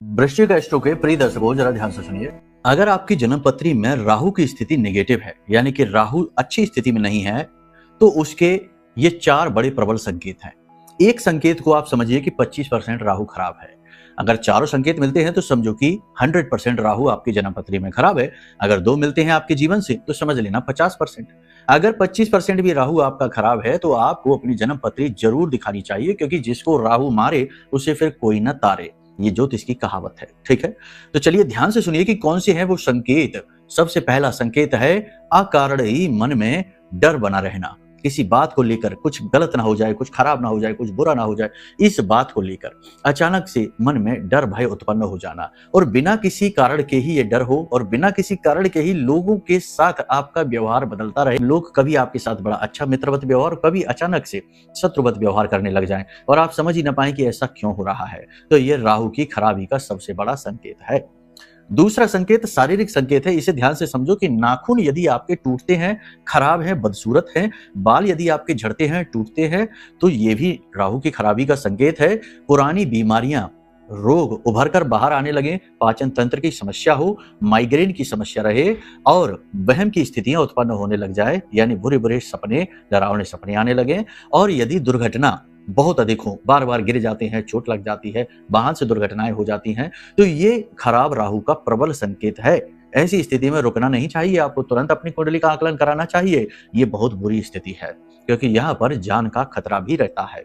वृश्चिक राशि के प्रिय दर्शकों, जरा ध्यान से सुनिए। अगर आपकी जन्म पत्री में राहु की स्थिति नेगेटिव है, यानी कि राहु अच्छी स्थिति में नहीं है, तो उसके ये 4 बड़े प्रबल संकेत हैं। एक संकेत को आप समझिए कि 25% राहु खराब है। अगर चारों संकेत मिलते हैं तो समझो कि 100% राहु आपकी जन्म पत्री में खराब है। अगर 2 मिलते हैं आपके जीवन से तो समझ लेना 50%। अगर 25% भी राहु आपका खराब है तो आपको अपनी जन्म पत्री जरूर दिखानी चाहिए, क्योंकि जिसको राहु मारे उसे फिर कोई न तारे, ये ज्योतिष की कहावत है। ठीक है, तो चलिए ध्यान से सुनिए कि कौन से हैं वो संकेत। सबसे पहला संकेत है अकारण ही मन में डर बना रहना। किसी बात को लेकर कुछ गलत ना हो जाए, कुछ खराब ना हो जाए, कुछ बुरा ना हो जाए, इस बात को लेकर अचानक से मन में डर भय उत्पन्न हो जाना, और बिना किसी कारण के ही ये डर हो, और बिना किसी कारण के ही लोगों के साथ आपका व्यवहार बदलता रहे। लोग कभी आपके साथ बड़ा अच्छा मित्रवत व्यवहार, कभी अचानक से शत्रुवत व्यवहार करने लग जाएं और आप समझ ही ना पाए कि ऐसा क्यों हो रहा है। तो ये राहु की खराबी का सबसे बड़ा संकेत है। दूसरा संकेत शारीरिक संकेत है। इसे ध्यान से समझो कि नाखून यदि आपके टूटते हैं, खराब हैं, बदसूरत हैं, बाल यदि आपके झड़ते हैं, टूटते हैं, तो ये भी राहु की खराबी का संकेत है। पुरानी बीमारियां, रोग उभर कर बाहर आने लगे, पाचन तंत्र की समस्या हो, माइग्रेन की समस्या रहे और वहम की स्थितियां उत्पन्न होने लग जाए, यानी बुरे बुरे सपने, डरावने सपने आने लगे, और यदि दुर्घटना बहुत अधिक हो, बार बार गिर जाते हैं, चोट लग जाती है, वाहन से दुर्घटनाएं हो जाती हैं, तो ये खराब राहु का प्रबल संकेत है। ऐसी स्थिति में रुकना नहीं चाहिए, आपको तुरंत अपनी कुंडली का आकलन कराना चाहिए। ये बहुत बुरी स्थिति है, क्योंकि यहाँ पर जान का खतरा भी रहता है।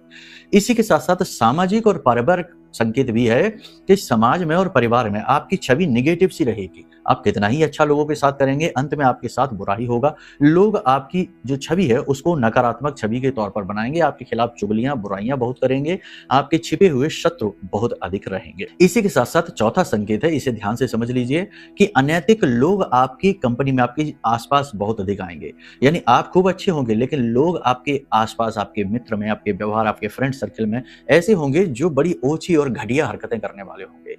इसी के साथ साथ सामाजिक और पारिवारिक संकेत भी है कि समाज में और परिवार में आपकी छवि निगेटिव सी रहेगी। आप कितना ही अच्छा लोगों के साथ करेंगे, अंत में आपके साथ बुरा ही होगा। लोग आपकी जो छवि है उसको नकारात्मक छवि के तौर पर बनाएंगे, आपके खिलाफ चुगलियां, बुराइयां बहुत करेंगे, आपके छिपे हुए शत्रु बहुत अधिक रहेंगे। इसी के साथ साथ चौथा संकेत है, इसे ध्यान से समझ लीजिए कि अनैतिक लोग आपकी कंपनी में, आपके आसपास बहुत अधिक आएंगे। यानी आप खूब अच्छे होंगे, लेकिन लोग आपके आसपास, आपके मित्र में, आपके व्यवहार, आपके फ्रेंड सर्कल में ऐसे होंगे जो बड़ी ओछी और घटिया हरकतें करने वाले होंगे।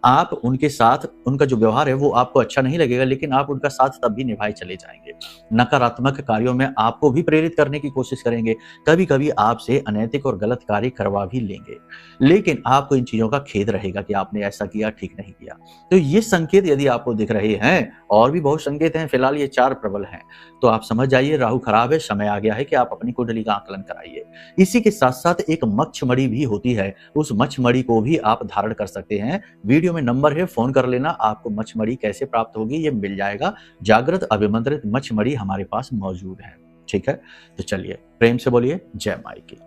आप उनके साथ, उनका जो व्यवहार है वो आपको अच्छा नहीं लगेगा, लेकिन आप उनका साथ तब भी निभाए चले जाएंगे। नकारात्मक कार्यों में आपको भी प्रेरित करने की कोशिश करेंगे, कभी कभी आपसे अनैतिक और गलत कार्य करवा भी लेंगे, लेकिन आपको इन चीजों का खेद रहेगा कि आपने ऐसा किया, ठीक नहीं किया। तो ये संकेत यदि आपको दिख रहे हैं, और भी बहुत संकेत हैं, फिलहाल ये 4 प्रबल हैं, तो आप समझ जाइए राहु खराब है। समय आ गया है कि आप अपनी कुंडली का आकलन कराइए। इसी के साथ साथ एक मक्षमणि भी होती है, उस मक्षमणि को भी आप धारण कर सकते हैं। वीडियो में नंबर है, फोन कर लेना। आपको मक्षमणि कैसे प्राप्त होगी ये मिल जाएगा। जागृत अभिमंत्रित मक्षमणि हमारे पास मौजूद है। ठीक है, तो चलिए प्रेम से बोलिए जय माई की।